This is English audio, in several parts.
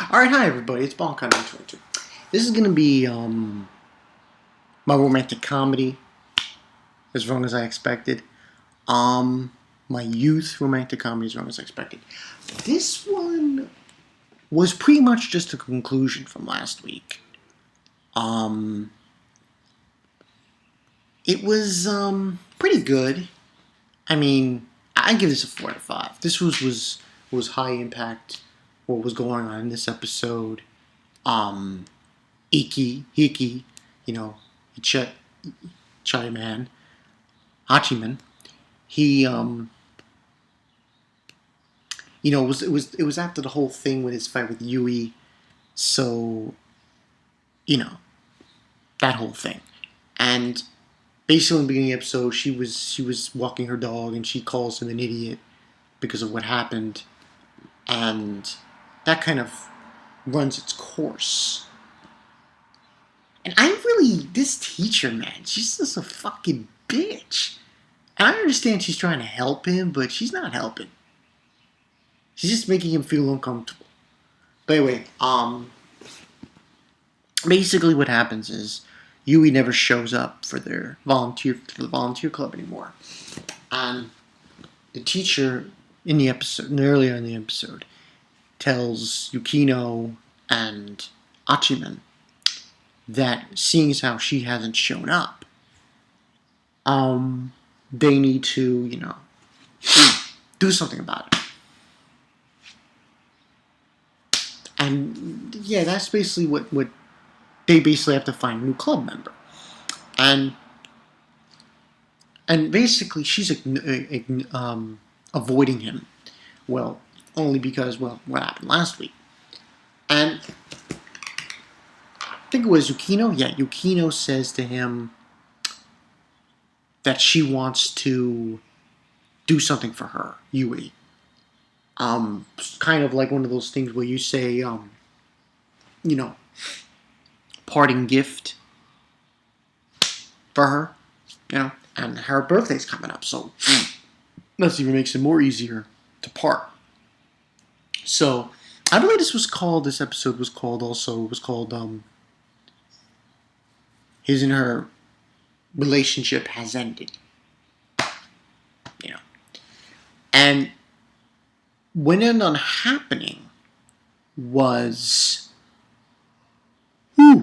Alright, hi everybody, it's Bonkai922. This is going to be my romantic comedy, as wrong as I expected. My youth romantic comedy, as wrong as I expected. This one was pretty much just a conclusion from last week. It was pretty good. I mean, I give this a 4 out of 5. This was high impact. What was going on in this episode? Hickey, hachiman. He, it was after the whole thing with his fight with Yui, so, that whole thing, and basically in the beginning of the episode, she was walking her dog, and she calls him an idiot because of what happened, and that kind of runs its course. And this teacher, man, she's just a fucking bitch. And I understand she's trying to help him, but she's not helping. She's just making him feel uncomfortable. But anyway, basically what happens is Yui never shows up for the volunteer club anymore. And the teacher earlier in the episode, tells Yukino and Hachiman that seeing as how she hasn't shown up, they need to, do something about it. And yeah, that's basically what they basically have to find a new club member. And basically she's avoiding him. Well, only because, what happened last week. And I think it was Yukino. Yeah, Yukino says to him that she wants to do something for her, Yui. Kind of like one of those things where you say, parting gift for her, and her birthday's coming up, so that even makes it more easier to part. So, I believe this episode was called his and her relationship has ended. And what ended up happening was, they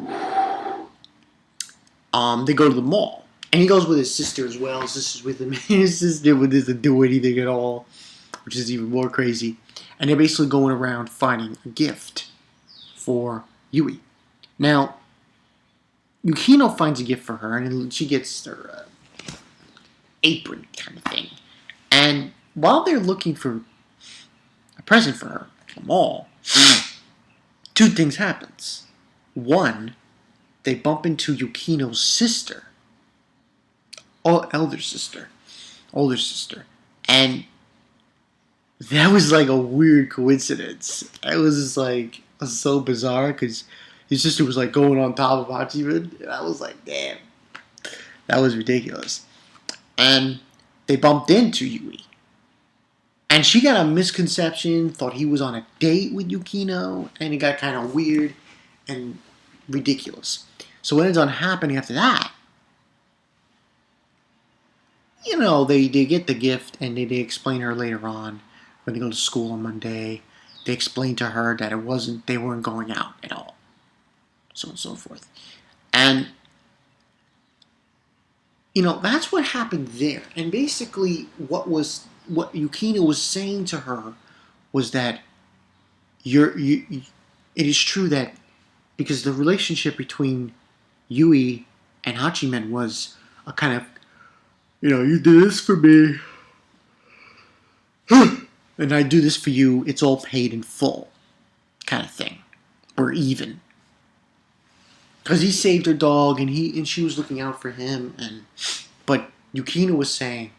go to the mall. And he goes with his sister as well. His sister's with him. His sister doesn't do anything at all, which is even more crazy. And they're basically going around finding a gift for Yui. Now, Yukino finds a gift for her, and she gets her apron kind of thing. And while they're looking for a present for her at the mall, two things happens. One, they bump into Yukino's sister, older sister, and that was like a weird coincidence. It was just like so bizarre because his sister was like going on top of Hachiman, and I was like, damn, that was ridiculous. And they bumped into Yui, and she got a misconception, thought he was on a date with Yukino, and it got kind of weird and ridiculous. So what ends up happening after that? They get the gift, and they explain to her later on when they go to school on Monday. They explain to her that they weren't going out at all, so on and so forth. And that's what happened there. And basically, what Yukino was saying to her was that it is true that because the relationship between Yui and Hachiman was a kind of, you do this for me, and I do this for you, it's all paid in full kind of thing. We're even. Because he saved her dog, and she was looking out for him, but Yukino was saying,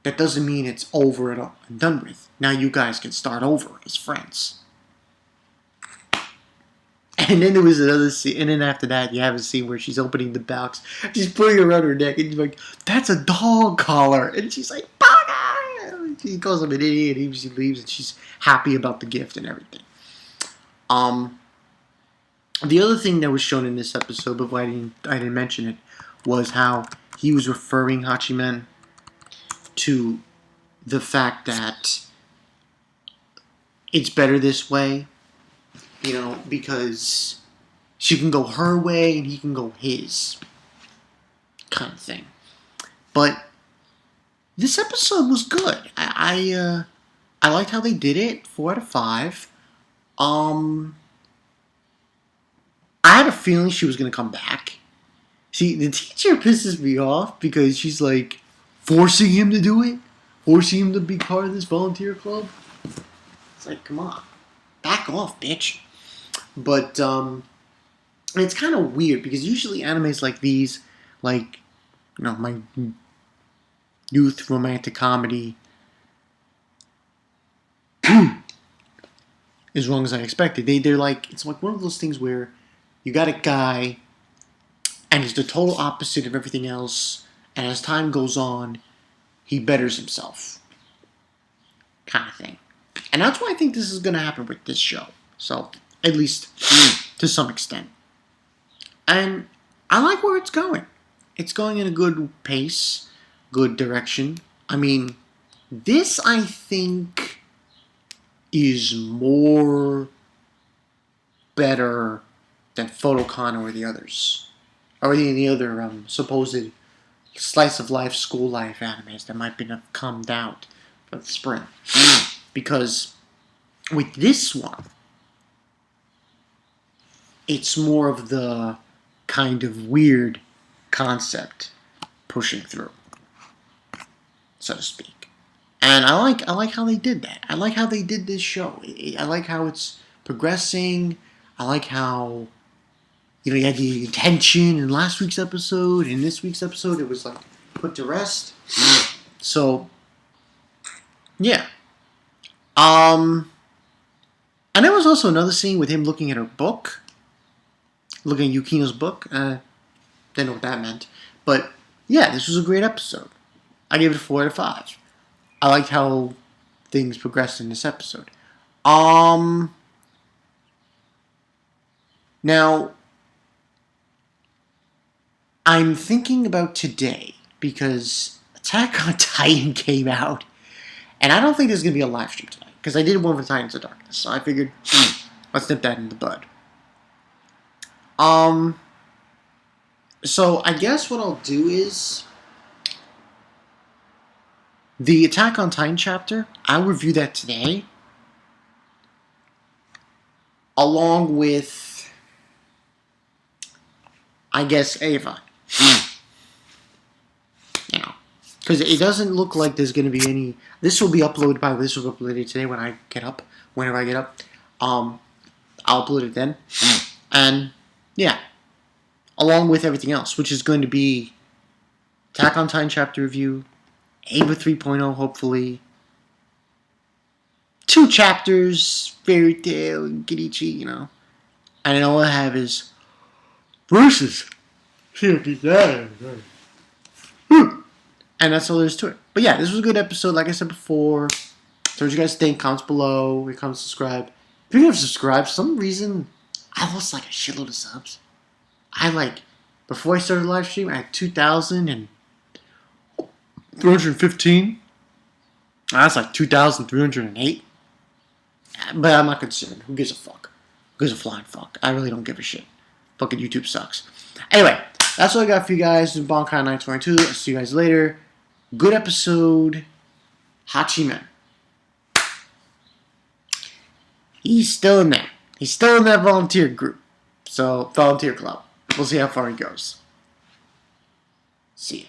that doesn't mean it's over and done with. Now you guys can start over as friends. And then there was another scene, and then after that, you have a scene where she's opening the box, she's putting it around her neck, and she's like, that's a dog collar, and she's like, Bugger! He calls him an idiot, and she leaves, and she's happy about the gift and everything. Um, the other thing that was shown in this episode, but I didn't mention it, was how he was referring Hachiman to the fact that it's better this way, because she can go her way and he can go his, kind of thing. But this episode was good. I liked how they did it. 4 out of 5. I had a feeling she was gonna come back. See, the teacher pisses me off because she's like forcing him to do it, forcing him to be part of this volunteer club. It's like, come on, back off, bitch. But it's kind of weird because usually animes like these, like my youth romantic comedy, as wrong as I expected. They're like, it's like one of those things where you got a guy and he's the total opposite of everything else, and as time goes on, he betters himself, kind of thing. And that's why I think this is going to happen with this show. So, at least to some extent. And I like where it's going. It's going in a good pace, good direction. I mean, this, I think, is more better than Photocon or the others. Or the other supposed slice of life, school life animes that might have come out for the spring. Because with this one, it's more of the kind of weird concept pushing through, so to speak. And I like how they did that. I like how they did this show. I like how it's progressing. I like how you had the tension in last week's episode. In this week's episode, it was like put to rest. So yeah. And there was also another scene with him looking at her book. Looking at Yukino's book. Didn't know what that meant. But yeah, this was a great episode. I gave it a 4 out of 5. I liked how things progressed in this episode. Now, I'm thinking about today because Attack on Titan came out, and I don't think there's going to be a live stream tonight because I did one for Titans of Darkness, so I figured let's nip that in the bud. So I guess what I'll do is the Attack on Titan chapter, I'll review that today, along with, I guess, Ava. Because it doesn't look like there's going to be any. This will be uploaded today whenever I get up. I'll upload it then. And yeah, along with everything else, which is going to be Attack on Titan chapter review, Ava 3.0 hopefully, 2 chapters, Fairy Tail and Kirichi, and then all I have is versus. And that's all there is to it. But yeah, this was a good episode. Like I said before, so what you guys think? Comments below. Comment, subscribe. If you have subscribed, for some reason, I lost like a shitload of subs. Before I started the live stream, I had 2,315. That's like 2,308. But I'm not concerned. Who gives a fuck? Who gives a flying fuck? I really don't give a shit. Fucking YouTube sucks. Anyway, that's all I got for you guys. This is Bonkai 922. I'll see you guys later. Good episode. Hachiman. He's still in there. He's still in that volunteer group. So, volunteer club. We'll see how far he goes. See ya.